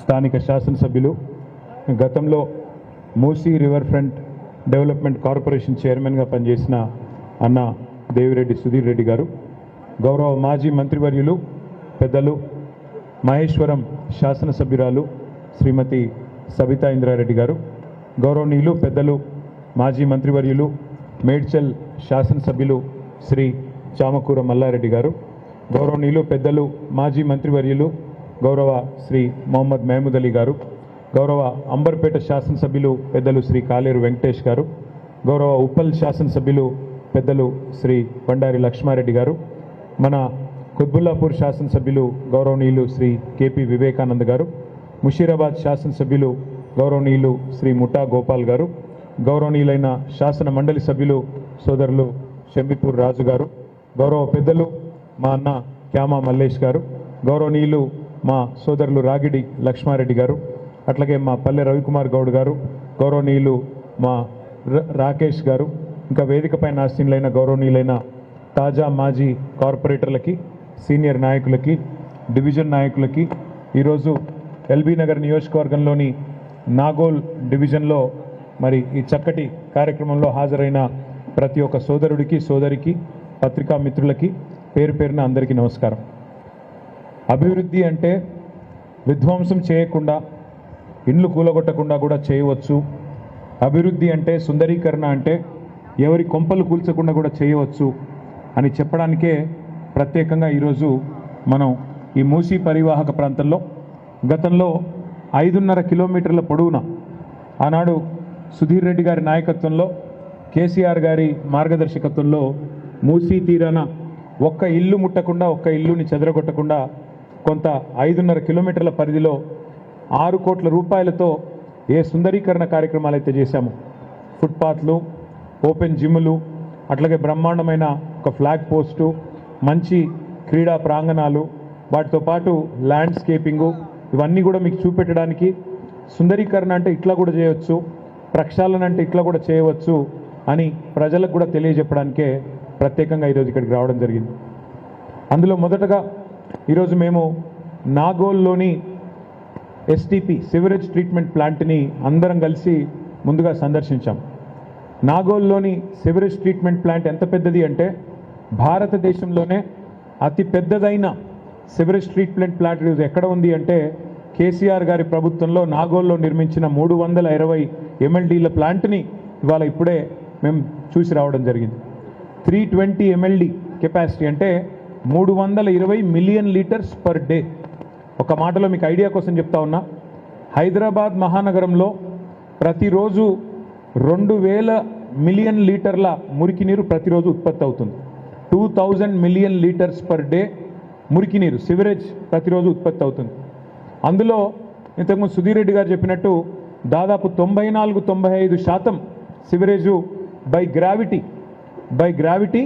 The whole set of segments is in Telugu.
స్థానిక శాసనసభ్యులు, గతంలో Musi river front development corporation చైర్మన్గా పనిచేసిన అన్న దేవిరెడ్డి సుధీర్ రెడ్డి గారు, గౌరవ మాజీ మంత్రివర్యులు పెద్దలు మహేశ్వరం శాసనసభ్యురాలు శ్రీమతి సబితా ఇంద్రారెడ్డి గారు, గౌరవనీయులు పెద్దలు మాజీ మంత్రివర్యులు మేడ్చల్ శాసనసభ్యులు శ్రీ చామకూర మల్లారెడ్డి గారు, గౌరవనీయులు పెద్దలు మాజీ మంత్రివర్యులు గౌరవ శ్రీ మొహమ్మద్ మహమూద్ అలీ గారు, గౌరవ అంబర్పేట శాసనసభ్యులు పెద్దలు శ్రీ కాలేరు వెంకటేష్ గారు, గౌరవ ఉప్పల్ శాసనసభ్యులు పెద్దలు శ్రీ బండారి లక్ష్మారెడ్డి గారు, మన కుత్బుల్లాపూర్ శాసనసభ్యులు గౌరవనీయులు శ్రీ కేపీ వివేకానంద్ గారు, ముషీరాబాద్ శాసనసభ్యులు గౌరవనీయులు శ్రీ ముఠా గోపాల్ గారు, గౌరవనీయులైన శాసన మండలి సభ్యులు సోదరులు షంబిపూర్ రాజు గారు, గౌరవ పెద్దలు మా అన్న క్యామా మల్లేష్ గారు, గౌరవనీయులు మా సోదరులు రాగిడి లక్ష్మారెడ్డి గారు, అట్లాగే మా పల్లె రవికుమార్ గౌడ్ గారు, గౌరవనీయులు మా రాకేష్ గారు, ఇంకా వేదికపై ఆసీనులైన గౌరవనీయులైన తాజా మాజీ కార్పొరేటర్లకి, సీనియర్ నాయకులకి, డివిజన్ నాయకులకి, ఈరోజు ఎల్బీ నగర్ నియోజకవర్గంలోని నాగోల్ డివిజన్లో మరి ఈ చక్కటి కార్యక్రమంలో హాజరైన ప్రతి ఒక్క సోదరుడికి సోదరికి పత్రికా మిత్రులకి పేరు పేరున అందరికీ నమస్కారం. అభివృద్ధి అంటే విధ్వంసం చేయకుండా, ఇండ్లు కూలగొట్టకుండా కూడా చేయవచ్చు. అభివృద్ధి అంటే సుందరీకరణ అంటే ఎవరి కొంపలు కూల్చకుండా కూడా చేయవచ్చు అని చెప్పడానికే ప్రత్యేకంగా ఈరోజు మనం ఈ మూసీ పరివాహక ప్రాంతంలో గతంలో 5.5 కిలోమీటర్ల పొడవున ఆనాడు సుధీర్ రెడ్డి గారి నాయకత్వంలో, కేసీఆర్ గారి మార్గదర్శకత్వంలో మూసీ తీరాన ఒక్క ఇల్లు ముట్టకుండా, ఒక్క ఇల్లుని చెదరగొట్టకుండా కొంత 5.5 కిలోమీటర్ల పరిధిలో 6 కోట్ల రూపాయలతో ఏ సుందరీకరణ కార్యక్రమాలు అయితే చేశామో, ఫుట్పాత్లు, ఓపెన్ జిమ్లు, అట్లాగే బ్రహ్మాండమైన ఒక ఫ్లాగ్ పోస్టు, మంచి క్రీడా ప్రాంగణాలు, వాటితో పాటు ల్యాండ్స్కేపింగు, ఇవన్నీ కూడా మీకు చూపెట్టడానికి, సుందరీకరణ అంటే ఇట్లా కూడా చేయవచ్చు, ప్రక్షాళన అంటే ఇట్లా కూడా చేయవచ్చు అని ప్రజలకు కూడా తెలియజెప్పడానికే ప్రత్యేకంగా ఈరోజు ఇక్కడికి రావడం జరిగింది. అందులో మొదటగా ఈరోజు మేము నాగోల్లోని ఎస్టీపీ సివరేజ్ ట్రీట్మెంట్ ప్లాంట్ని అందరం కలిసి ముందుగా సందర్శించాం. నాగోల్లోని సివరేజ్ ట్రీట్మెంట్ ప్లాంట్ ఎంత పెద్దది అంటే భారతదేశంలోనే అతి పెద్దదైన సివరేజ్ ట్రీట్మెంట్ ప్లాంట్ ఈరోజు ఎక్కడ ఉంది అంటే కేసీఆర్ గారి ప్రభుత్వంలో నాగోల్లో నిర్మించిన 320 MLDల ప్లాంట్ని ఇవాళ ఇప్పుడే మేము చూసి రావడం జరిగింది. 320 MLD కెపాసిటీ అంటే 320 మిలియన్ లీటర్స్ పర్ డే. ఒక మాటలో మీకు ఐడియా కోసం చెప్తా ఉన్నా, హైదరాబాద్ మహానగరంలో ప్రతిరోజు 2000 మిలియన్ లీటర్ల మురికి నీరు ప్రతిరోజు ఉత్పత్తి అవుతుంది. 2000 మిలియన్ లీటర్స్ పర్ డే మురికి నీరు, సివరేజ్ ప్రతిరోజు ఉత్పత్తి అవుతుంది. అందులో ఇంతకుముందు సుధీర్ రెడ్డి గారు చెప్పినట్టు దాదాపు 94-95% సివరేజు బై గ్రావిటీ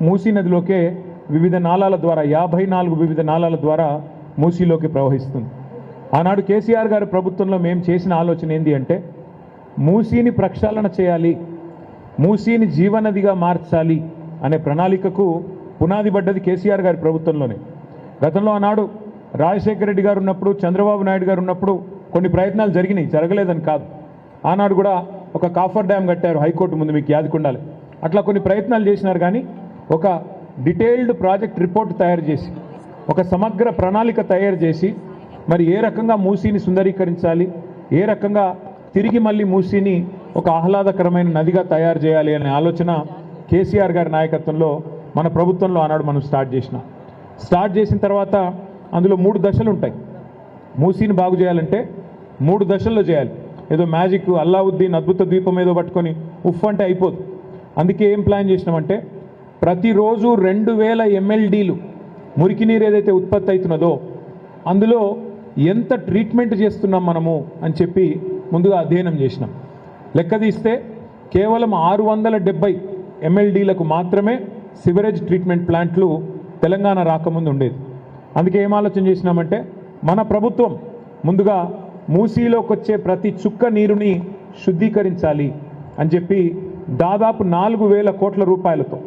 మూసీ నదిలోకే వివిధ నాళాల ద్వారా 54 వివిధ నాళాల ద్వారా మూసీలోకి ప్రవహిస్తుంది. ఆనాడు కేసీఆర్ గారి ప్రభుత్వంలో మేము చేసిన ఆలోచన ఏంటి అంటే మూసీని ప్రక్షాళన చేయాలి, మూసీని జీవనదిగా మార్చాలి అనే ప్రణాళికకు పునాది పడ్డది కేసీఆర్ గారి ప్రభుత్వంలోనే. గతంలో ఆనాడు రాజశేఖర రెడ్డి గారు ఉన్నప్పుడు, చంద్రబాబు నాయుడు గారు ఉన్నప్పుడు కొన్ని ప్రయత్నాలు జరిగినాయి, జరగలేదని కాదు. ఆనాడు కూడా ఒక కాఫర్ డ్యామ్ కట్టారు హైకోర్టు ముందు, మీకు యాదికుండాలి. అట్లా కొన్ని ప్రయత్నాలు చేసినారు. కానీ ఒక డీటెయిల్డ్ ప్రాజెక్ట్ రిపోర్ట్ తయారు చేసి, ఒక సమగ్ర ప్రణాళిక తయారు చేసి, మరి ఏ రకంగా మూసీని సుందరీకరించాలి, ఏ రకంగా తిరిగి మళ్ళీ మూసీని ఒక ఆహ్లాదకరమైన నదిగా తయారు చేయాలి అనే ఆలోచన కేసీఆర్ గారి నాయకత్వంలో మన ప్రభుత్వంలో ఆనాడు మనం స్టార్ట్ చేసిన తర్వాత అందులో 3 దశలు ఉంటాయి. మూసీని బాగు చేయాలంటే 3 దశల్లో చేయాలి. ఏదో మ్యాజిక్ అల్లావుద్దీన్ అద్భుత ద్వీపం ఏదో పట్టుకొని ఉఫ్ అంటే అయిపోదు. అందుకే ఏం ప్లాన్ చేసినామంటే ప్రతిరోజు 2000 MLDలు మురికి నీరు ఏదైతే ఉత్పత్తి అవుతున్నదో అందులో ఎంత ట్రీట్మెంట్ చేస్తున్నాం మనము అని చెప్పి ముందుగా అధ్యయనం చేసినాం. లెక్క తీస్తే కేవలం 670 MLDలకు మాత్రమే సివరేజ్ ట్రీట్మెంట్ ప్లాంట్లు తెలంగాణ రాకముందు ఉండేది. అందుకే ఏం ఆలోచన చేసినామంటే మన ప్రభుత్వం ముందుగా మూసీలోకి వచ్చే ప్రతి చుక్క నీరుని శుద్ధీకరించాలి అని చెప్పి దాదాపు 4000 కోట్ల రూపాయలతో,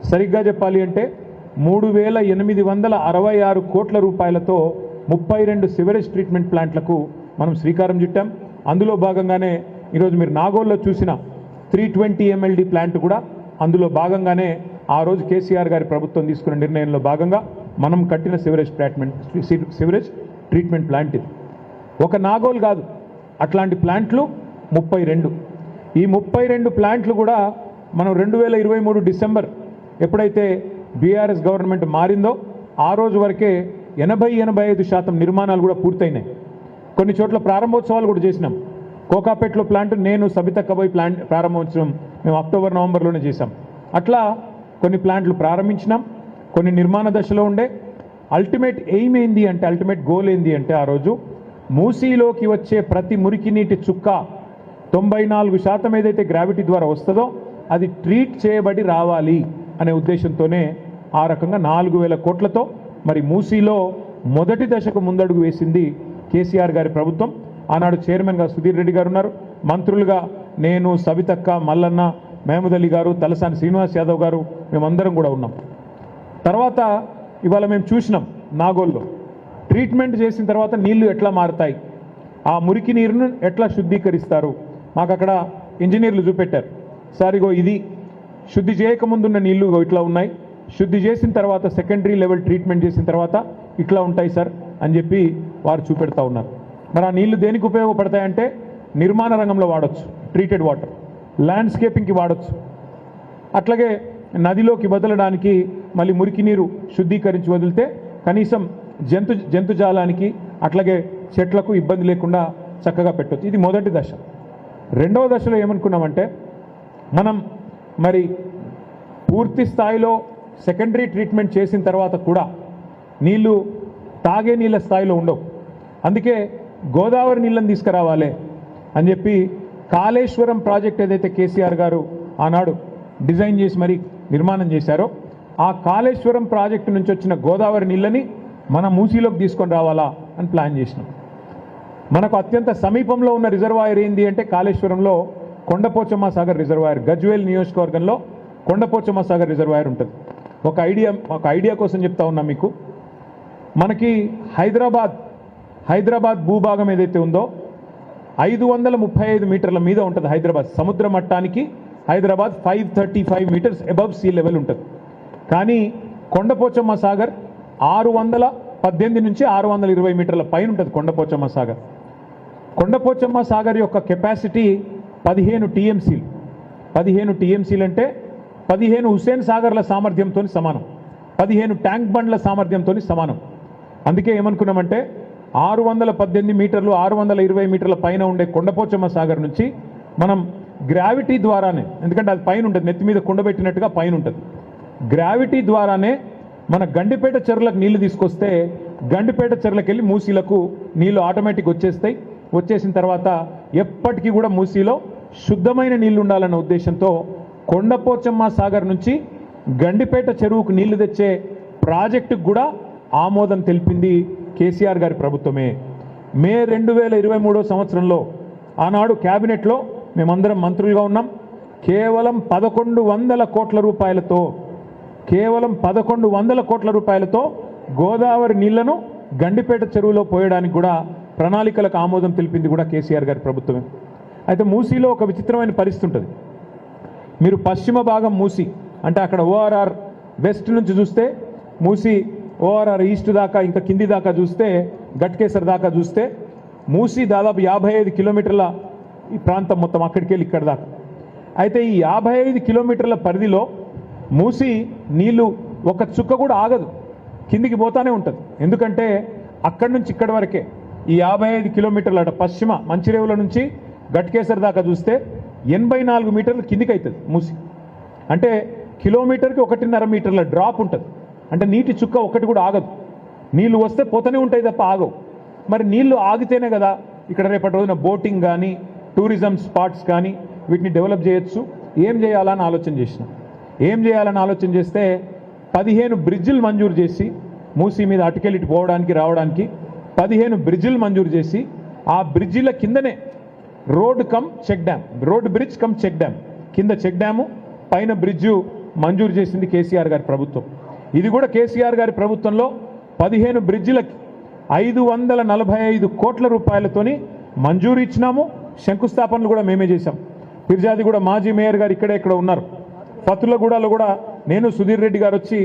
సరిగ్గా చెప్పాలి అంటే 3866 కోట్ల రూపాయలతో 32 సివరేజ్ ట్రీట్మెంట్ ప్లాంట్లకు మనం శ్రీకారం చుట్టాం. అందులో భాగంగానే ఈరోజు మీరు నాగోల్లో చూసిన 320 MLD ప్లాంట్ కూడా అందులో భాగంగానే ఆ రోజు కేసీఆర్ గారి ప్రభుత్వం తీసుకున్న నిర్ణయంలో భాగంగా మనం కట్టిన సివరేజ్ ట్రీట్మెంట్ ప్లాంట్ ఇది. ఒక నాగోల్ కాదు, అట్లాంటి ప్లాంట్లు 32. ఈ 32 ప్లాంట్లు కూడా మనం 2023 డిసెంబర్ ఎప్పుడైతే బీఆర్ఎస్ గవర్నమెంట్ మారిందో ఆ రోజు వరకే 80-85% నిర్మాణాలు కూడా పూర్తయినాయి. కొన్ని చోట్ల ప్రారంభోత్సవాలు కూడా చేసినాం. కోకాపేటలో ప్లాంట్ నేను సబితక్క పోయి ప్లాంట్ ప్రారంభోత్సవం మేము అక్టోబర్ నవంబర్లోనే చేశాం. అట్లా కొన్ని ప్లాంట్లు ప్రారంభించినాం, కొన్ని నిర్మాణ దశలో ఉండే. అల్టిమేట్ ఎయిమ్ ఏంది అంటే, అల్టిమేట్ గోల్ ఏంది అంటే, ఆ రోజు మూసీలోకి వచ్చే ప్రతి మురికి నీటి చుక్క 94% ఏదైతే గ్రావిటీ ద్వారా వస్తుందో అది ట్రీట్ చేయబడి రావాలి అనే ఉద్దేశంతోనే ఆ రకంగా 4,000 కోట్లతో మరి మూసీలో మొదటి దశకు ముందడుగు వేసింది కేసీఆర్ గారి ప్రభుత్వం. ఆనాడు చైర్మన్గా సుధీర్ రెడ్డి గారు ఉన్నారు, మంత్రులుగా నేను, సబితక్క, మల్లన్న, మహమూద్ అలీ గారు, తలసాని శ్రీనివాస్ యాదవ్ గారు, మేమందరం కూడా ఉన్నాం. తర్వాత ఇవాళ మేము చూసినాం నాగోల్లో ట్రీట్మెంట్ చేసిన తర్వాత నీళ్లు ఎట్లా మారుతాయి, ఆ మురికి నీరును ఎట్లా శుద్ధీకరిస్తారు. మాకు అక్కడ ఇంజనీర్లు చూపెట్టారు, సార్ ఇగో ఇది శుద్ధి చేయకముందున్న నీళ్లు ఇట్లా ఉన్నాయి, శుద్ధి చేసిన తర్వాత సెకండరీ లెవెల్ ట్రీట్మెంట్ చేసిన తర్వాత ఇట్లా ఉంటాయి సార్ అని చెప్పి వారు చూపెడతా ఉన్నారు. మరి ఆ నీళ్లు దేనికి ఉపయోగపడతాయంటే నిర్మాణ రంగంలో వాడచ్చు, ట్రీటెడ్ వాటర్, ల్యాండ్స్కేపింగ్కి వాడచ్చు, అట్లాగే నదిలోకి వదలడానికి, మళ్ళీ మురికి నీరు శుద్ధీకరించి వదిలితే కనీసం జంతుజాలానికి అట్లాగే చెట్లకు ఇబ్బంది లేకుండా చక్కగా పెట్టవచ్చు. ఇది మొదటి దశ. రెండవ దశలో ఏమనుకున్నామంటే, మనం మరి పూర్తి స్థాయిలో సెకండరీ ట్రీట్మెంట్ చేసిన తర్వాత కూడా నీళ్లు తాగే నీళ్ళ స్థాయిలో ఉండవు. అందుకే గోదావరి నీళ్ళని తీసుకురావాలి అని చెప్పి కాళేశ్వరం ప్రాజెక్ట్ ఏదైతే కేసీఆర్ గారు ఆనాడు డిజైన్ చేసి మరి నిర్మాణం చేశారో ఆ కాళేశ్వరం ప్రాజెక్టు నుంచి వచ్చిన గోదావరి నీళ్ళని మన మూసీలోకి తీసుకొని రావాలా అని ప్లాన్ చేసినాం. మనకు అత్యంత సమీపంలో ఉన్న రిజర్వాయర్ ఏంది అంటే కాళేశ్వరంలో కొండపోచమ్మ సాగర్ రిజర్వాయర్, గజ్వేల్ నియోజకవర్గంలో కొండపోచమ్మ సాగర్ రిజర్వాయర్ ఉంటుంది. ఒక ఐడియా కోసం చెప్తా ఉన్నా మీకు. మనకి హైదరాబాద్ భూభాగం ఏదైతే ఉందో 535 మీటర్ల మీద ఉంటుంది. హైదరాబాద్ సముద్ర మట్టానికి Hyderabad 535 metres above sea level ఉంటుంది. కానీ కొండపోచమ్మ సాగర్ 618 నుంచి 620 మీటర్ల పైన ఉంటుంది కొండపోచమ్మ సాగర్. కొండపోచమ్మ సాగర్ యొక్క కెపాసిటీ 15 టీఎంసీలు. 15 టీఎంసీలు అంటే 15 హుస్సేన్ సాగర్ల సామర్థ్యంతో సమానం, 15 ట్యాంక్ బండ్ల సామర్థ్యంతో సమానం. అందుకే ఏమనుకున్నామంటే 618 మీటర్లు 620 మీటర్ల పైన ఉండే కొండపోచమ్మ సాగర్ నుంచి మనం గ్రావిటీ ద్వారానే, ఎందుకంటే అది పైన ఉంటుంది, నెత్తి మీద కుండబెట్టినట్టుగా పైన ఉంటుంది, గ్రావిటీ ద్వారానే మన గండిపేట చెరువులకు నీళ్లు తీసుకొస్తే గండిపేట చెరువులకు వెళ్ళి మూసీలకు నీళ్లు ఆటోమేటిక్ వచ్చేస్తాయి. వచ్చేసిన తర్వాత ఎప్పటికీ కూడా మూసీలో శుద్ధమైన నీళ్లు ఉండాలన్న ఉద్దేశంతో కొండపోచమ్మ సాగర్ నుంచి గండిపేట చెరువుకు నీళ్లు తెచ్చే ప్రాజెక్టుకు కూడా ఆమోదం తెలిపింది కేసీఆర్ గారి ప్రభుత్వమే. మే 2023 సంవత్సరంలో ఆనాడు క్యాబినెట్లో మేమందరం మంత్రులుగా ఉన్నాం. కేవలం 1100 కోట్ల రూపాయలతో గోదావరి నీళ్లను గండిపేట చెరువులో పోయడానికి కూడా ప్రణాళికలకు ఆమోదం తెలిపింది కూడా కేసీఆర్ గారి ప్రభుత్వమే. అయితే మూసీలో ఒక విచిత్రమైన పరిస్థితి ఉంటుంది. మీరు పశ్చిమ భాగం మూసీ అంటే అక్కడ ఓఆర్ఆర్ వెస్ట్ నుంచి చూస్తే మూసీ, ఓఆర్ఆర్ ఈస్ట్ దాకా ఇంకా కింది దాకా చూస్తే గట్కేసర్ దాకా చూస్తే మూసీ దాదాపు 55 కిలోమీటర్ల ఈ ప్రాంతం మొత్తం అక్కడికి వెళ్ళి ఇక్కడ దాకా. అయితే ఈ 55 కిలోమీటర్ల పరిధిలో మూసీ నీళ్లు ఒక చుక్క కూడా ఆగదు, కిందికి పోతానే ఉంటుంది. ఎందుకంటే అక్కడి నుంచి ఇక్కడి వరకే ఈ 55 కిలోమీటర్ల అట పశ్చిమ మంచిరేవుల నుంచి గట్కేసర్ దాకా చూస్తే 84 మీటర్లు కిందికి అవుతుంది మూసి. అంటే కిలోమీటర్కి 1.5 మీటర్ల డ్రాప్ ఉంటుంది. అంటే నీటి చుక్క ఒకటి కూడా ఆగదు. నీళ్లు వస్తే పోతూనే ఉంటాయి తప్ప ఆగవు. మరి నీళ్లు ఆగితేనే కదా ఇక్కడ రేపటి రోజున బోటింగ్ కానీ టూరిజం స్పాట్స్ కానీ వీటిని డెవలప్ చేయొచ్చు. ఏం చేయాలని ఆలోచన చేస్తే 15 బ్రిడ్జిలు మంజూరు చేసి మూసీ మీద అటుకెళ్ళి పోవడానికి రావడానికి 15 బ్రిడ్జిలు మంజూరు చేసి ఆ బ్రిడ్జిల కిందనే road bridge come check dam కింద చెక్ డ్యాము పైన బ్రిడ్జు మంజూరు చేసింది కేసీఆర్ గారి ప్రభుత్వం. ఇది కూడా కేసీఆర్ గారి ప్రభుత్వంలో 15 బ్రిడ్జిలకి 545 కోట్ల రూపాయలతోని మంజూరు ఇచ్చినాము, శంకుస్థాపనలు కూడా మేమే చేశాం. ఫిర్జాది కూడా మాజీ మేయర్ గారు ఇక్కడే ఇక్కడ ఉన్నారు. పత్తులగూడలో కూడా నేను సుధీర్ రెడ్డి గారు వచ్చి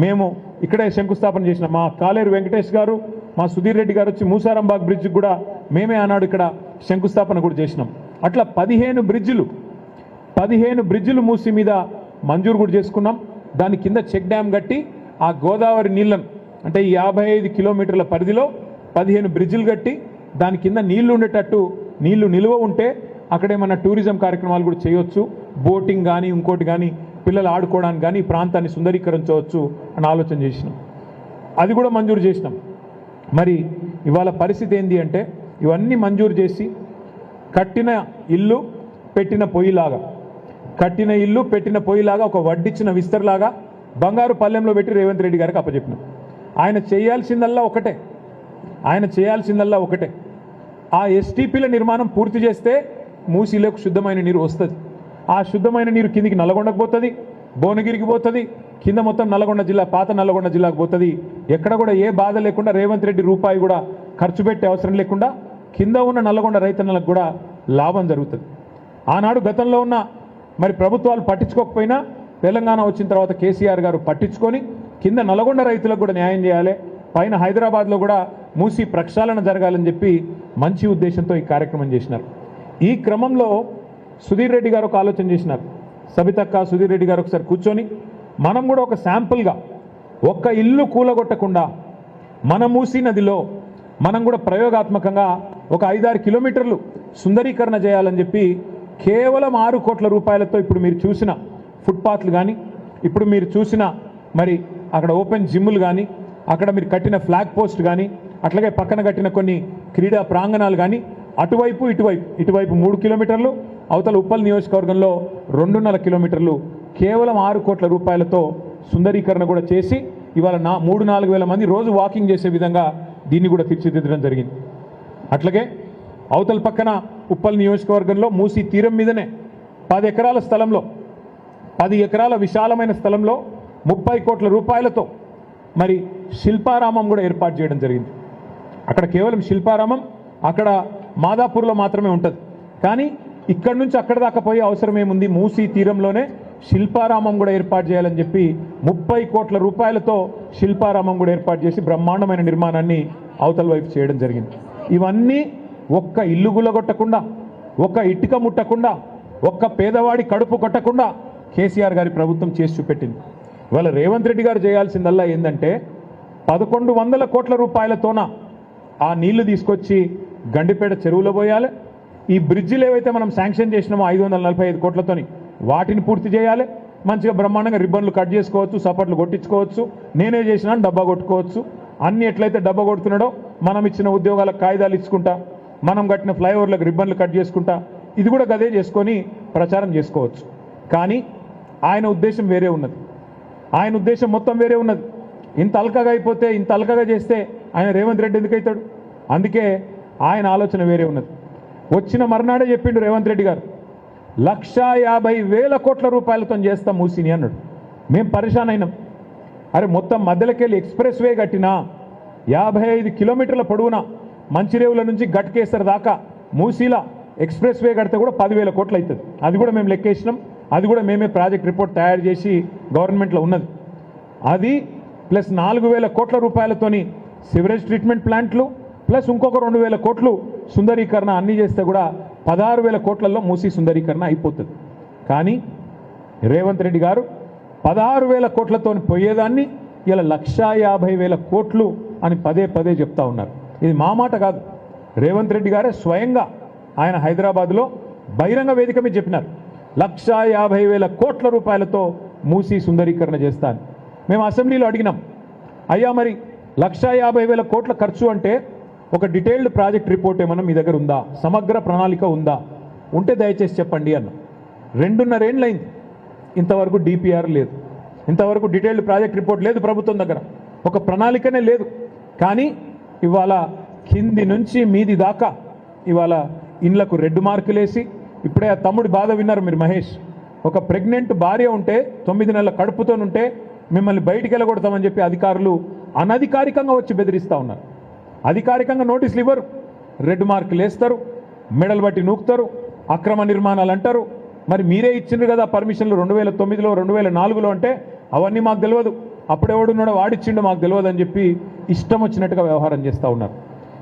మేము ఇక్కడే శంకుస్థాపన చేసినాం. మా కాలేరు వెంకటేష్ గారు, మా సుధీర్ రెడ్డి గారు వచ్చి మూసారంబాగ్ బ్రిడ్జ్ కూడా మేమే ఆనాడు ఇక్కడ శంకుస్థాపన కూడా చేసినాం. అట్లా 15 బ్రిడ్జిలు మూసి మీద మంజూరు కూడా చేసుకున్నాం. దాని కింద చెక్ డ్యామ్ కట్టి ఆ గోదావరి నీళ్లను అంటే ఈ 55 కిలోమీటర్ల పరిధిలో 15 బ్రిడ్జిలు కట్టి దాని కింద నీళ్లు ఉండేటట్టు, నీళ్లు నిల్వ ఉంటే అక్కడేమన్నా టూరిజం కార్యక్రమాలు కూడా చేయొచ్చు, బోటింగ్ కానీ ఇంకోటి కానీ పిల్లలు ఆడుకోవడానికి కానీ ఈ ప్రాంతాన్ని సుందరీకరించవచ్చు అని ఆలోచన చేసినాం. అది కూడా మంజూరు చేసినాం. మరి ఇవాళ పరిస్థితి ఏంటి అంటే ఇవన్నీ మంజూరు చేసి కట్టిన ఇల్లు పెట్టిన పొయ్యిలాగా ఒక వడ్డిచ్చిన విస్తరలాగా బంగారు పల్లెంలో పెట్టి రేవంత్ రెడ్డి గారికి అప్పచెప్పినాం. ఆయన చేయాల్సిందల్లా ఒకటే ఆ ఎస్టీపీల నిర్మాణం పూర్తి చేస్తే మూసీలోకి శుద్ధమైన నీరు వస్తుంది. ఆ శుద్ధమైన నీరు కిందికి నల్లగొండకు పోతుంది, భువనగిరికి పోతుంది, కింద మొత్తం నల్గొండ జిల్లా, పాత నల్గొండ జిల్లాకు పోతుంది. ఎక్కడ కూడా ఏ బాధ లేకుండా రేవంత్ రెడ్డి రూపాయి కూడా ఖర్చు పెట్టే అవసరం లేకుండా కింద ఉన్న నల్గొండ రైతన్నలకు కూడా లాభం జరుగుతుంది. ఆనాడు గతంలో ఉన్న మరి ప్రభుత్వాలు పట్టించుకోకపోయినా తెలంగాణ వచ్చిన తర్వాత కేసీఆర్ గారు పట్టించుకొని కింద నల్గొండ రైతులకు కూడా న్యాయం చేయాలి, పైన హైదరాబాద్లో కూడా మూసి ప్రక్షాళన జరగాలని చెప్పి మంచి ఉద్దేశంతో ఈ కార్యక్రమం చేసినారు. ఈ క్రమంలో సుధీర్ రెడ్డి గారు ఒక ఆలోచన చేసినారు. సబితక్క, సుధీర్ రెడ్డి గారు ఒకసారి కూర్చొని మనం కూడా ఒక శాంపుల్గా ఒక్క ఇల్లు కూలగొట్టకుండా మన మూసీ నదిలో మనం కూడా ప్రయోగాత్మకంగా ఒక 5-6 కిలోమీటర్లు సుందరీకరణ చేయాలని చెప్పి కేవలం 6 కోట్ల రూపాయలతో ఇప్పుడు మీరు చూసిన ఫుట్పాత్లు కానీ, ఇప్పుడు మీరు చూసిన మరి అక్కడ ఓపెన్ జిమ్లు కానీ, అక్కడ మీరు కట్టిన ఫ్లాగ్ పోస్ట్ కానీ, అట్లాగే పక్కన కట్టిన కొన్ని క్రీడా ప్రాంగణాలు కానీ అటువైపు ఇటువైపు 3 కిలోమీటర్లు, అవతల ఉప్పల్ నియోజకవర్గంలో 2.5 కిలోమీటర్లు కేవలం 6 కోట్ల రూపాయలతో సుందరీకరణ కూడా చేసి ఇవాళ 3-4 వేల మంది రోజు వాకింగ్ చేసే విధంగా దీన్ని కూడా తీర్చిదిద్దడం జరిగింది. అట్లాగే అవతల పక్కన ఉప్పల్ నియోజకవర్గంలో మూసీ తీరం మీదనే 10 ఎకరాల స్థలంలో 10 ఎకరాల విశాలమైన స్థలంలో 30 కోట్ల రూపాయలతో మరి శిల్పారామం కూడా ఏర్పాటు చేయడం జరిగింది. అక్కడ కేవలం శిల్పారామం అక్కడ మాదాపూర్లో మాత్రమే ఉంటుంది. కానీ ఇక్కడ నుంచి అక్కడ దాకా పోయే అవసరం ఏముంది, మూసీ తీరంలోనే శిల్పారామం కూడా ఏర్పాటు చేయాలని చెప్పి 30 కోట్ల రూపాయలతో శిల్పారామం కూడా ఏర్పాటు చేసి బ్రహ్మాండమైన నిర్మాణాన్ని అవతల వైపు చేయడం జరిగింది. ఇవన్నీ ఒక్క ఇల్లు గుల్లగొట్టకుండా, ఒక్క ఇటుక ముట్టకుండా, ఒక్క పేదవాడి కడుపు కొట్టకుండా కేసీఆర్ గారి ప్రభుత్వం చేసి చూపెట్టింది. ఇవాళ రేవంత్ రెడ్డి గారు చేయాల్సిందల్లా ఏంటంటే 1100 కోట్ల రూపాయలతోన ఆ నీళ్లు తీసుకొచ్చి గండిపేట చెరువులో పోయాలి. ఈ బ్రిడ్జిలు ఏవైతే మనం శాంక్షన్ చేసినామో 545 కోట్లతోని వాటిని పూర్తి చేయాలి. మంచిగా బ్రహ్మాండంగా రిబ్బన్లు కట్ చేసుకోవచ్చు, సపోర్ట్లు కొట్టించుకోవచ్చు, నేనే చేసినా డబ్బా కొట్టుకోవచ్చు. అన్ని ఎట్లయితే డబ్బా కొడుతున్నాడో మనం ఇచ్చిన ఉద్యోగాలకు కాగితాలు ఇచ్చుకుంటా, మనం కట్టిన ఫ్లైఓవర్లకు రిబ్బన్లు కట్ చేసుకుంటా, ఇది కూడా గదే చేసుకొని ప్రచారం చేసుకోవచ్చు. కానీ ఆయన ఉద్దేశం వేరే ఉన్నది. ఆయన ఉద్దేశం మొత్తం వేరే ఉన్నది. ఇంత అల్కగా అయిపోతే, ఇంత అల్కగా చేస్తే ఆయన రేవంత్ రెడ్డి ఎందుకు అవుతాడు? అందుకే ఆయన ఆలోచన వేరే ఉన్నది. వచ్చిన మర్నాడే చెప్పిండు రేవంత్ రెడ్డి గారు 1,50,000 కోట్ల రూపాయలతో చేస్తాం మూసీని అన్నాడు. మేము పరిశాన్ అయినాం. అరే మొత్తం మధ్యలోకెళ్ళి ఎక్స్ప్రెస్ వే కట్టినా 55 కిలోమీటర్ల పొడవునా మంచిరేవుల నుంచి గట్కేసర్ దాకా మూసీలా ఎక్స్ప్రెస్ వే కడితే కూడా 10,000 కోట్లు అవుతుంది. అది కూడా మేము లెక్కేసినాం. అది కూడా మేమే ప్రాజెక్ట్ రిపోర్ట్ తయారు చేసి గవర్నమెంట్లో ఉన్నది. అది ప్లస్ 4,000 కోట్ల రూపాయలతోని సివరేజ్ ట్రీట్మెంట్ ప్లాంట్లు ప్లస్ ఇంకొక 2,000 కోట్లు సుందరీకరణ అన్నీ చేస్తే కూడా 16,000 కోట్లలో మూసీ సుందరీకరణ అయిపోతుంది. కానీ రేవంత్ రెడ్డి గారు 16,000 కోట్లతో పోయేదాన్ని ఇలా 1,50,000 కోట్లు అని పదే చెప్తా ఉన్నారు. ఇది మా మాట కాదు, రేవంత్ రెడ్డి గారే స్వయంగా ఆయన హైదరాబాద్లో బహిరంగ వేదిక మీద చెప్పినారు 1,50,000 కోట్ల రూపాయలతో మూసీ సుందరీకరణ చేస్తాను. మేము అసెంబ్లీలో అడిగినాం, అయ్యా మరి 1,50,000 కోట్ల ఖర్చు అంటే ఒక డీటెయిల్డ్ ప్రాజెక్ట్ రిపోర్ట్ ఏమన్నా మీ దగ్గర ఉందా, సమగ్ర ప్రణాళిక ఉందా, ఉంటే దయచేసి చెప్పండి అన్న. 2.5 ఏళ్ళైంది, ఇంతవరకు డిపిఆర్ లేదు, ఇంతవరకు డీటెయిల్డ్ ప్రాజెక్ట్ రిపోర్ట్ లేదు ప్రభుత్వం దగ్గర, ఒక ప్రణాళికనే లేదు. కానీ ఇవాళ కింది నుంచి మీది దాకా ఇవాళ ఇండ్లకు రెడ్ మార్కులేసి, ఇప్పుడే ఆ తమ్ముడి బాధ విన్నారు మీరు మహేష్, ఒక ప్రెగ్నెంట్ భార్య ఉంటే 9 నెలల కడుపుతోనుంటే మిమ్మల్ని బయటికి వెళ్ళగొడతామని చెప్పి అధికారులు అనధికారికంగా వచ్చి బెదిరిస్తూ ఉన్నారు. అధికారికంగా నోటీసులు ఇవ్వరు, రెడ్ మార్కులు వేస్తారు, మెడలు బట్టి నూకుతారు, అక్రమ నిర్మాణాలు అంటారు. మరి మీరే ఇచ్చిండ్రు కదా పర్మిషన్లు 2009లో 2004లో అంటే అవన్నీ మాకు తెలియదు, అప్పుడెవడున్నాడో వాడిచ్చిండో మాకు తెలియదు అని చెప్పి ఇష్టం వచ్చినట్టుగా వ్యవహారం చేస్తూ ఉన్నారు.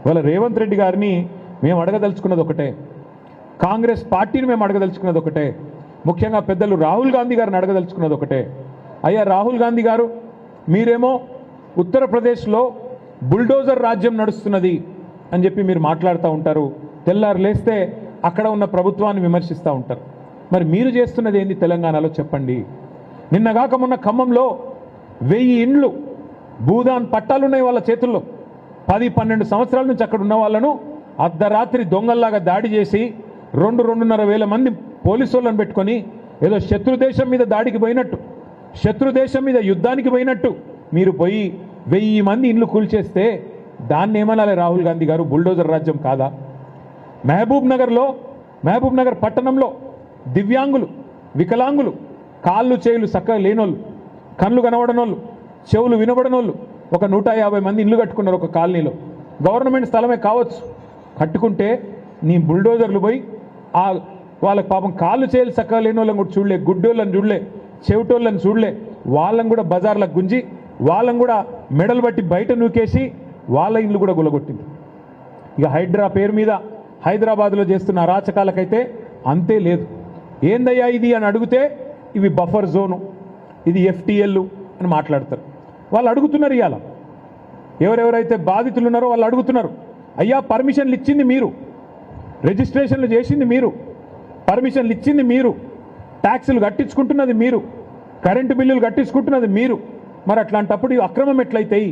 ఇవాళ రేవంత్ రెడ్డి గారిని మేము అడగదలుచుకున్నది ఒకటే, కాంగ్రెస్ పార్టీని మేము అడగదలుచుకున్నది ఒకటే, ముఖ్యంగా పెద్దలు రాహుల్ గాంధీ గారిని అడగదలుచుకున్నది ఒకటే. అయ్యా రాహుల్ గాంధీ గారు, మీరేమో ఉత్తరప్రదేశ్లో బుల్డోజర్ రాజ్యం నడుస్తున్నది అని చెప్పి మీరు మాట్లాడుతూ ఉంటారు, తెల్లారు లేస్తే అక్కడ ఉన్న ప్రభుత్వాన్ని విమర్శిస్తూ ఉంటారు. మరి మీరు చేస్తున్నది ఏంది తెలంగాణలో చెప్పండి. నిన్నగాక మొన్న ఖమ్మంలో 1000 ఇండ్లు భూదాన్ పట్టాలున్నాయి వాళ్ళ చేతుల్లో. 10-12 సంవత్సరాల నుంచి అక్కడ ఉన్న వాళ్ళను అర్ధరాత్రి దొంగల్లాగా దాడి చేసి 2-2.5 వేల మంది పోలీసు వాళ్ళని పెట్టుకొని ఏదో శత్రుదేశం మీద దాడికి పోయినట్టు, శత్రుదేశం మీద యుద్ధానికి పోయినట్టు మీరు పోయి 1000 మంది ఇండ్లు కూల్చేస్తే దాన్ని ఏమనాలి రాహుల్ గాంధీ గారు? బుల్డోజర్ రాజ్యం కాదా? మహబూబ్ నగర్ పట్టణంలో దివ్యాంగులు, వికలాంగులు, కాళ్ళు చేయులు చక్కగా లేనోళ్ళు, కళ్ళు కనబడనోళ్ళు, చెవులు వినబడనోళ్ళు ఒక 150 మంది ఇల్లు కట్టుకున్నారు ఒక కాలనీలో. గవర్నమెంట్ స్థలమే కావచ్చు, కట్టుకుంటే నీ బుల్డోజర్లు పోయి వాళ్ళకి పాపం కాళ్ళు చేయులు చక్కగా లేని వాళ్ళని కూడా చూడలే, గుడ్డోళ్ళని చూడలే, చెవిటోళ్ళని చూడలే, వాళ్ళని కూడా బజార్లకు గుంజి వాళ్ళని కూడా మెడలు బట్టి బయట నూకేసి వాళ్ళ ఇల్లు కూడా గులగొట్టింది. ఇక హైడ్రా పేరు మీద హైదరాబాద్లో చేస్తున్న అరాచకాలకైతే అంతే లేదు. ఏందయ్యా ఇది అని అడిగితే ఇవి బఫర్ జోను, ఇది FTL అని మాట్లాడతారు. వాళ్ళు అడుగుతున్నారు, ఇవాళ ఎవరెవరైతే బాధితులు ఉన్నారో వాళ్ళు అడుగుతున్నారు, అయ్యా పర్మిషన్లు ఇచ్చింది మీరు, రిజిస్ట్రేషన్లు చేసింది మీరు, పర్మిషన్లు ఇచ్చింది మీరు, ట్యాక్సులు కట్టించుకుంటున్నది మీరు, కరెంటు బిల్లులు కట్టించుకుంటున్నది మీరు, మరి అట్లాంటప్పుడు ఇవి అక్రమం ఎట్లయితాయి?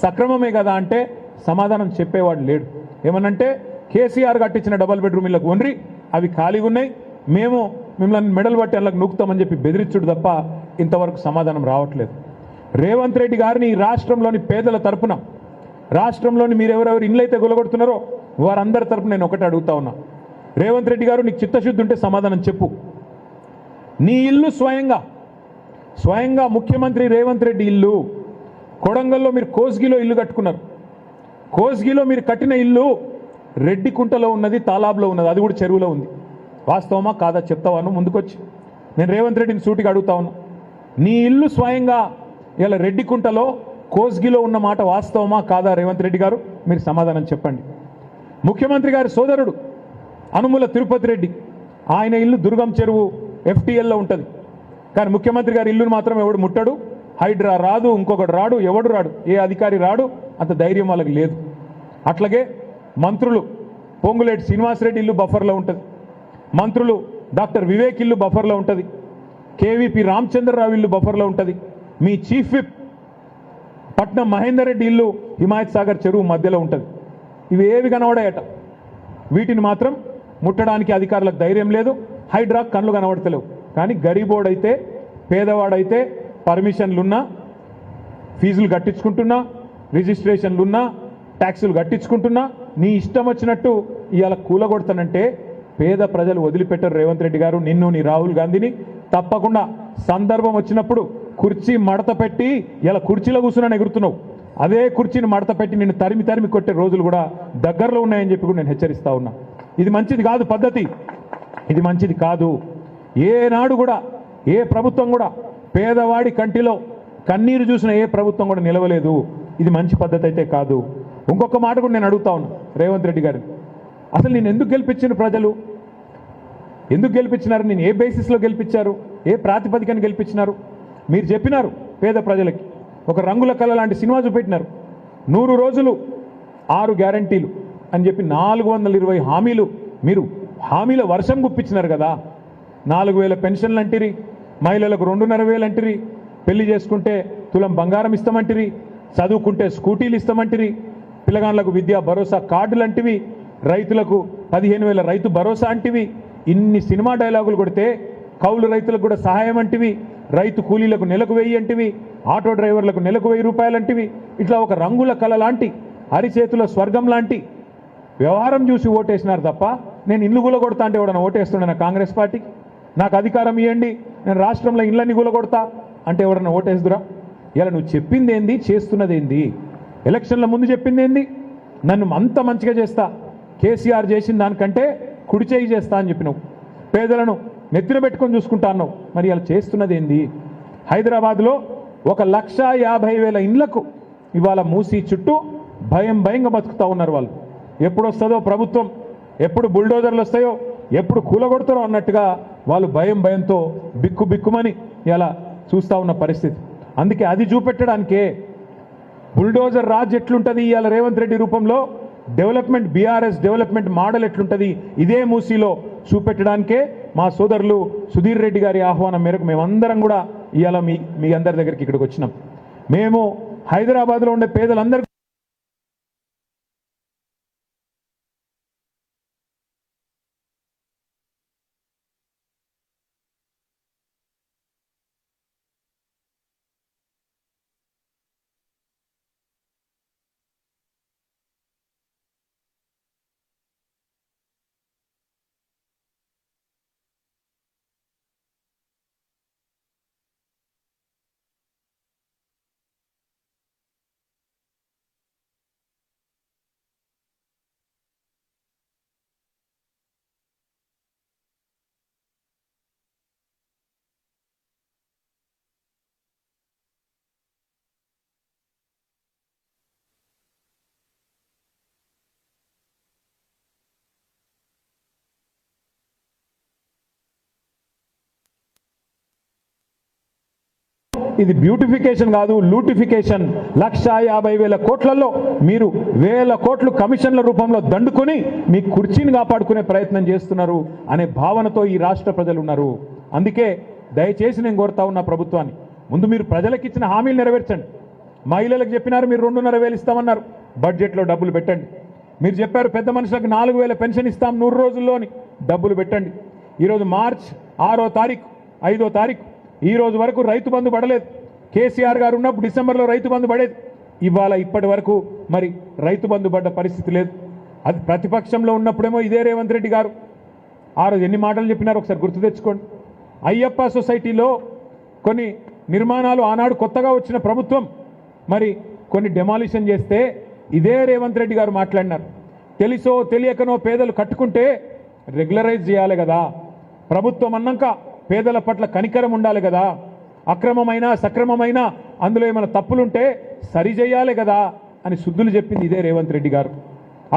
సక్రమమే కదా అంటే సమాధానం చెప్పేవాడు లేడు. ఏమనంటే కేసీఆర్ కట్టించిన డబల్ బెడ్రూమ్ ఇళ్ళకు ఒండ్రి అవి ఖాళీగా ఉన్నాయి, మేము మిమ్మల్ని మెడల్ బట్టి అలా నూకుతామని చెప్పి బెదిరించుడు తప్ప ఇంతవరకు సమాధానం రావట్లేదు. రేవంత్ రెడ్డి గారిని రాష్ట్రంలోని పేదల తరపున, రాష్ట్రంలోని మీరు ఎవరెవరు ఇళ్ళైతే గొలగొడుతున్నారో వారందరి తరపున నేను ఒకటే అడుగుతా ఉన్నా, రేవంత్ రెడ్డి గారు నీకు చిత్తశుద్ధి ఉంటే సమాధానం చెప్పు. నీ ఇల్లు స్వయంగా ముఖ్యమంత్రి రేవంత్ రెడ్డి ఇల్లు కొడంగల్లో మీరు కోస్గిలో ఇల్లు కట్టుకున్నారు, కోస్గిలో మీరు కట్టిన ఇల్లు రెడ్డికుంటలో ఉన్నది, తాలాబ్లో ఉన్నది, అది కూడా చెరువులో ఉంది. వాస్తవమా కాదా చెప్తావాను ముందుకొచ్చి? నేను రేవంత్ రెడ్డిని సూటిగా అడుగుతా ఉన్నా, నీ ఇల్లు స్వయంగా ఇలా రెడ్డికుంటలో కోస్గిలో ఉన్న మాట వాస్తవమా కాదా రేవంత్ రెడ్డి గారు? మీరు సమాధానం చెప్పండి. ముఖ్యమంత్రి గారి సోదరుడు అనుముల తిరుపతి రెడ్డి, ఆయన ఇల్లు దుర్గం చెరువు FTLలో ఉంటుంది. కానీ ముఖ్యమంత్రి గారి ఇల్లును మాత్రం ఎవడు ముట్టడు, హైడ్రా రాదు, ఇంకొకటి రాడు, ఎవడు రాడు, ఏ అధికారి రాడు, అంత ధైర్యం వాళ్ళకి లేదు. అట్లాగే మంత్రులు పొంగులేటి శ్రీనివాసరెడ్డి ఇల్లు బఫర్లో ఉంటుంది, మంత్రులు డాక్టర్ వివేక్ ఇల్లు బఫర్లో ఉంటుంది, KVP రామచంద్రరావు ఇల్లు బఫర్లో ఉంటుంది, మీ చీఫ్ విప్ పట్నం మహేందర్ రెడ్డి ఇల్లు హిమాయత్ సాగర్ చెరువు మధ్యలో ఉంటుంది. ఇవి ఏవి కనబడాయట, వీటిని మాత్రం ముట్టడానికి అధికారులకు ధైర్యం లేదు, హైడ్రా కళ్ళు కనబడతలేవు. కానీ గరీబోడైతే, పేదవాడైతే పర్మిషన్లున్నా, ఫీజులు కట్టించుకుంటున్నా, రిజిస్ట్రేషన్లున్నా, ట్యాక్సులు కట్టించుకుంటున్నా, నీ ఇష్టం వచ్చినట్టు ఇవాళ కూలగొడతానంటే పేద ప్రజలు వదిలిపెట్టారు. రేవంత్ రెడ్డి గారు నిన్ను, నీ రాహుల్ గాంధీని తప్పకుండా సందర్భం వచ్చినప్పుడు కుర్చీ మడత పెట్టి, ఇలా కుర్చీలో కూర్చున్నాను ఎగురుతున్నావు, అదే కుర్చీని మడత పెట్టి నిన్ను తరిమి కొట్టే రోజులు కూడా దగ్గరలో ఉన్నాయని చెప్పి కూడా నేను హెచ్చరిస్తా ఉన్నా. ఇది మంచిది కాదు పద్ధతి, ఇది మంచిది కాదు. ఏనాడు కూడా ఏ ప్రభుత్వం కూడా పేదవాడి కంటిలో కన్నీరు చూసిన ఏ ప్రభుత్వం కూడా నిలవలేదు. ఇది మంచి పద్ధతి అయితే కాదు. ఇంకొక మాట కూడా నేను అడుగుతా ఉన్నా రేవంత్ రెడ్డి గారిని, అసలు నేను ఎందుకు గెలిపించిన ప్రజలు? ఎందుకు గెలిపించినారు? నేను ఏ బేసిస్లో గెలిపించారు? ఏ ప్రాతిపదికన గెలిపించినారు? మీరు చెప్పినారు పేద ప్రజలకి ఒక రంగుల కళ లాంటి సినిమా చూపెట్టినారు. 100 రోజులు 6 గ్యారంటీలు అని చెప్పి 420 హామీలు, మీరు హామీల వర్షం గుప్పించినారు కదా. 4000 పెన్షన్లు అంటిరి, మహిళలకు 2,500 అంటిరి, పెళ్లి చేసుకుంటే తులం బంగారం ఇస్తామంటిరి, చదువుకుంటే స్కూటీలు ఇస్తామంటిరి, పిల్లగాళ్ళకు విద్యా భరోసా కార్డులు అంటివి, రైతులకు 15,000 రైతు భరోసా అంటివి. ఇన్ని సినిమా డైలాగులు కొడితే కౌలు రైతులకు కూడా సహాయం అంటివి, రైతు కూలీలకు నెలకు 1000 అంటివి, ఆటో డ్రైవర్లకు నెలకు 1000 రూపాయలు అంటివి. ఇట్లా ఒక రంగుల కళ లాంటి, అరిచేతుల స్వర్గం లాంటి వ్యవహారం చూసి ఓటేసినారు తప్ప, నేను ఇల్లు గులగొడతా అంటే ఎవడన్నా ఓటేస్తుండేనా కాంగ్రెస్ పార్టీకి? నాకు అధికారం ఇవ్వండి, నేను రాష్ట్రంలో ఇళ్ళని గులగొడతా అంటే ఎవడన్నా ఓటేస్తురా? ఇలా నువ్వు చెప్పింది ఏంది, చేస్తున్నది ఏంది? ఎలక్షన్ల ముందు చెప్పింది ఏంది? నన్ను అంత మంచిగా చేస్తా, కేసీఆర్ చేసిన దానికంటే కుడి చేయి చేస్తా అని చెప్పినావు, పేదలను నెత్తిన పెట్టుకొని చూసుకుంటా అన్నావు. మరి అలా చేస్తున్నది ఏంది? హైదరాబాద్లో 1,50,000 ఇండ్లకు ఇవాళ మూసి చుట్టూ భయంగా బతుకుతూ ఉన్నారు వాళ్ళు. ఎప్పుడు వస్తుందో ప్రభుత్వం, ఎప్పుడు బుల్డోజర్లు వస్తాయో, ఎప్పుడు కూలగొడతారో అన్నట్టుగా వాళ్ళు భయంతో బిక్కుమని ఇలా చూస్తూ ఉన్న పరిస్థితి. అందుకే అది చూపెట్టడానికే బుల్డోజర్ రాజ్ ఎట్లుంటుంది ఇవాళ రేవంత్ రెడ్డి రూపంలో, డెవలప్మెంట్ బీఆర్ఎస్ డెవలప్మెంట్ మోడల్ ఎట్లుంటుంది ఇదే మూసీలో చూపెట్టడానికే మా సోదరులు సుధీర్ రెడ్డి గారి ఆహ్వానం మేరకు మేమందరం కూడా ఇవాళ మీ అందరి దగ్గరికి ఇక్కడికి వచ్చినాం. మేము హైదరాబాద్లో ఉండే పేదలందరికీ ఇది బ్యూటిఫికేషన్ కాదు, లూటిఫికేషన్. 1,50,000 కోట్లలో మీరు 1,000 కోట్లు కమిషన్ల రూపంలో దండుకొని మీ కుర్చీని కాపాడుకునే ప్రయత్నం చేస్తున్నారు అనే భావనతో ఈ రాష్ట్ర ప్రజలు ఉన్నారు. అందుకే దయచేసి నేను కోరుతా ఉన్న ప్రభుత్వాన్ని, ముందు మీరు ప్రజలకు ఇచ్చిన హామీలు నెరవేర్చండి. మహిళలకు చెప్పినారు మీరు 2,500 ఇస్తామన్నారు, బడ్జెట్లో డబ్బులు పెట్టండి. మీరు చెప్పారు పెద్ద మనుషులకు 4,000 పెన్షన్ ఇస్తాం 100 రోజుల్లోని, డబ్బులు పెట్టండి. ఈరోజు మార్చ్ 6వ తారీఖు 5వ తారీఖు ఈ రోజు వరకు రైతు బంధు పడలేదు. కేసీఆర్ గారు ఉన్నప్పుడు డిసెంబర్లో రైతు బంధు పడేది, ఇవాళ ఇప్పటి వరకు మరి రైతు బంధు పడ్డ పరిస్థితి లేదు. అది ప్రతిపక్షంలో ఉన్నప్పుడేమో ఇదే రేవంత్ రెడ్డి గారు ఆ రోజు ఎన్ని మాటలు చెప్పినారో ఒకసారి గుర్తు తెచ్చుకోండి. అయ్యప్ప సొసైటీలో కొన్ని నిర్మాణాలు ఆనాడు కొత్తగా వచ్చిన ప్రభుత్వం మరి కొన్ని డెమాలిషన్ చేస్తే ఇదే రేవంత్ రెడ్డి గారు మాట్లాడినారు. తెలుసో తెలియకనో పేదలు కట్టుకుంటే రెగ్యులరైజ్ చేయాలి కదా, ప్రభుత్వం అన్నాక పేదల పట్ల కనికరం ఉండాలి కదా, అక్రమమైన సక్రమమైన అందులో ఏమైనా తప్పులుంటే సరిచేయాలి కదా అని శుద్ధులు చెప్పింది ఇదే రేవంత్ రెడ్డి గారు.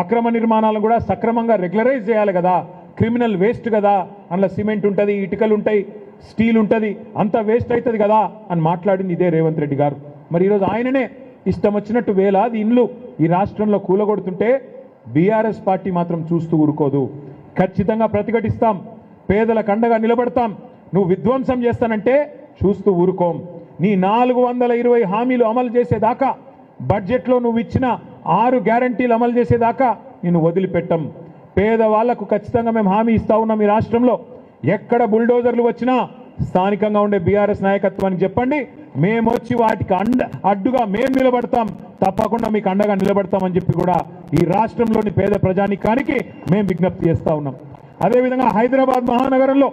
అక్రమ నిర్మాణాలను కూడా సక్రమంగా రెగ్యులరైజ్ చేయాలి కదా, క్రిమినల్ వేస్ట్ కదా, అందులో సిమెంట్ ఉంటుంది, ఇటుకలు ఉంటాయి, స్టీల్ ఉంటుంది, అంతా వేస్ట్ అవుతుంది కదా అని మాట్లాడింది ఇదే రేవంత్ రెడ్డి గారు. మరి ఈరోజు ఆయననే ఇష్టం వచ్చినట్టు వేలాది ఇండ్లు ఈ రాష్ట్రంలో కూలగొడుతుంటే బీఆర్ఎస్ పార్టీ మాత్రం చూస్తూ ఊరుకోదు. ఖచ్చితంగా ప్రతిఘటిస్తాం, పేదలకు అండగా నిలబడతాం. నువ్వు విధ్వంసం చేస్తానంటే చూస్తూ ఊరుకోం. నీ 420 హామీలు అమలు చేసేదాకా, బడ్జెట్లో నువ్వు ఇచ్చిన 6 గ్యారంటీలు అమలు చేసేదాకా నిన్ను వదిలిపెట్టం. పేదవాళ్లకు ఖచ్చితంగా మేము హామీ ఇస్తా ఉన్నాం. ఈ రాష్ట్రంలో ఎక్కడ బుల్డోజర్లు వచ్చినా స్థానికంగా ఉండే బీఆర్ఎస్ నాయకత్వానికి చెప్పండి, మేము వచ్చి వాటికి అడ్డుగా మేము నిలబడతాం, తప్పకుండా మీకు అండగా నిలబడతామని చెప్పి కూడా ఈ రాష్ట్రంలోని పేద ప్రజానికానికి మేము విజ్ఞప్తి చేస్తా ఉన్నాం. అదేవిధంగా హైదరాబాద్ మహానగరంలో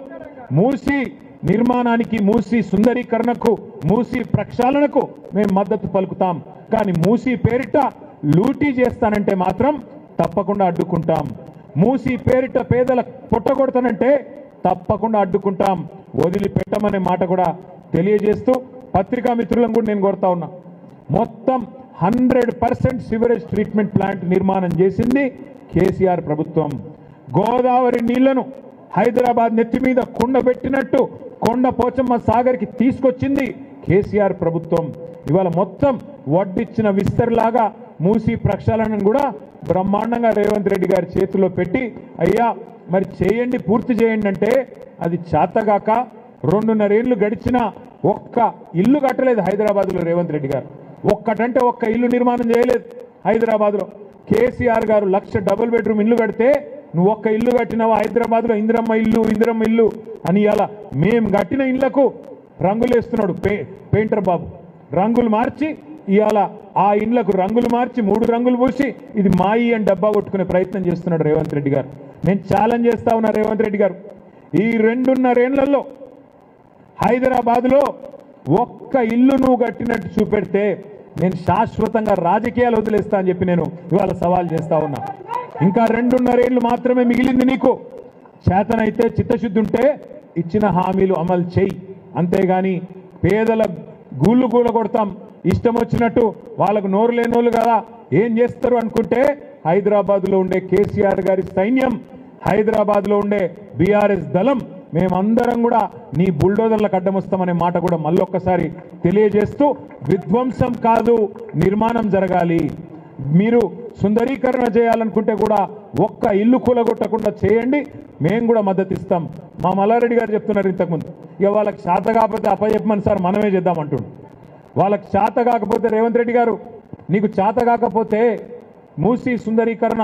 మూసీ నిర్మాణానికి, మూసీ సుందరీకరణకు, మూసీ ప్రక్షాళనకు మేము మద్దతు పలుకుతాం. కానీ మూసీ పేరిట లూటీ చేస్తానంటే మాత్రం తప్పకుండా అడ్డుకుంటాం. మూసీ పేరిట పేదల పొట్టగొడతానంటే తప్పకుండా అడ్డుకుంటాం, వదిలిపెట్టమనే మాట కూడా తెలియజేస్తూ పత్రికా మిత్రులను కూడా నేను కోరుతా ఉన్నా. మొత్తం 100% సివరేజ్ ట్రీట్మెంట్ ప్లాంట్ నిర్మాణం చేసింది కేసీఆర్ ప్రభుత్వం. గోదావరి నీళ్లను హైదరాబాద్ నెత్తి మీద కుండ పెట్టినట్టు కొండ పోచమ్మ సాగర్కి తీసుకొచ్చింది కేసీఆర్ ప్రభుత్వం. ఇవాళ మొత్తం వడ్డిచ్చిన విస్తర్లాగా మూసీ ప్రక్షాళనను కూడా బ్రహ్మాండంగా రేవంత్ రెడ్డి గారి చేతిలో పెట్టి, అయ్యా మరి చేయండి, పూర్తి చేయండి అంటే అది చేతగాక 2.5 ఏళ్ళు గడిచినా ఒక్క ఇల్లు కట్టలేదు హైదరాబాద్లో రేవంత్ రెడ్డి గారు. ఒక్కటంటే ఒక్క ఇల్లు నిర్మాణం చేయలేదు హైదరాబాద్లో. కేసీఆర్ గారు 1,00,000 డబుల్ బెడ్రూమ్ ఇల్లు కడితే నువ్వు ఒక్క ఇల్లు కట్టినావా హైదరాబాద్లో? ఇందిరమ్మ ఇల్లు అని ఇలా మేము కట్టిన ఇళ్లకు రంగులు వేస్తున్నాడు పెయింటర్ బాబు. రంగులు మార్చి ఇవాళ ఆ ఇండ్లకు రంగులు మార్చి 3 రంగులు పూసి ఇది మాయి అని డబ్బా కొట్టుకునే ప్రయత్నం చేస్తున్నాడు రేవంత్ రెడ్డి గారు. నేను ఛాలెంజ్ చేస్తా ఉన్నా రేవంత్ రెడ్డి గారు, ఈ 2.5 ఏళ్లలో హైదరాబాద్లో ఒక్క ఇల్లు నువ్వు కట్టినట్టు చూపెడితే నేను శాశ్వతంగా రాజకీయాలు వదిలేస్తా అని చెప్పి నేను ఇవాళ సవాల్ చేస్తా ఉన్నా. ఇంకా 2.5 ఏళ్ళు మాత్రమే మిగిలింది నీకు. చేతనైతే చిత్తశుద్ధి ఉంటే ఇచ్చిన హామీలు అమలు చేయి, అంతేగాని పేదల గూళ్ళు గూల కొడతాం ఇష్టం వచ్చినట్టు వాళ్ళకు నోరు లేనోళ్ళు కదా ఏం చేస్తారు అనుకుంటే హైదరాబాద్లో ఉండే కేసీఆర్ గారి సైన్యం, హైదరాబాద్లో ఉండే బీఆర్ఎస్ దళం మేమందరం కూడా నీ బుల్డోజర్లకు అడ్డం వస్తామనే మాట కూడా మళ్ళొక్కసారి తెలియజేస్తూ, విధ్వంసం కాదు నిర్మాణం జరగాలి. మీరు సుందరీకరణ చేయాలనుకుంటే కూడా ఒక్క ఇల్లు కూలగొట్టకుండా చేయండి, మేము కూడా మద్దతు ఇస్తాం. మా మల్లారెడ్డి గారు చెప్తున్నారు ఇంతకుముందు, ఇక వాళ్ళకి చేత కాకపోతే అప్పచెప్పమని సార్ మనమే చేద్దామంటుండు. వాళ్ళకి చేత కాకపోతే రేవంత్ రెడ్డి గారు నీకు చేత కాకపోతే మూసీ సుందరీకరణ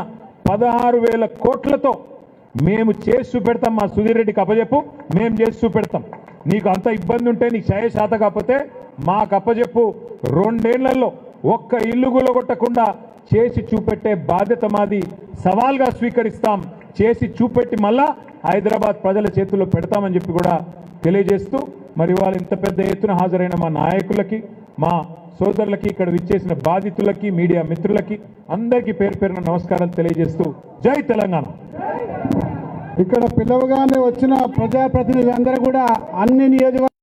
16,000 కోట్లతో మేము చేసి చూపెడతాం. మా సుధీర్ రెడ్డికి అప్పచెప్పు, మేము చేసి చూపెడతాం. నీకు అంత ఇబ్బంది ఉంటే నీకు చేత కాకపోతే మాకు అప్పచెప్పు. 2 ఏళ్లలో ఒక్క ఇల్లు గులగొట్టకుండా చేసి చూపెట్టే బాధ్యత మాది, సవాల్గా స్వీకరిస్తాం. చేసి చూపెట్టి మళ్ళా హైదరాబాద్ ప్రజల చేతుల్లో పెడతామని చెప్పి కూడా తెలియజేస్తూ, మరి వాళ్ళు ఇంత పెద్ద ఎత్తున హాజరైన మా నాయకులకి, మా సోదరులకి, ఇక్కడ విచ్చేసిన బాధితులకి, మీడియా మిత్రులకి అందరికీ పేరు పేరున నమస్కారాలు తెలియజేస్తూ జై తెలంగాణ. ఇక్కడ పిలవగానే వచ్చిన ప్రజాప్రతినిధులందరూ కూడా అన్ని నియోజకవర్గాలు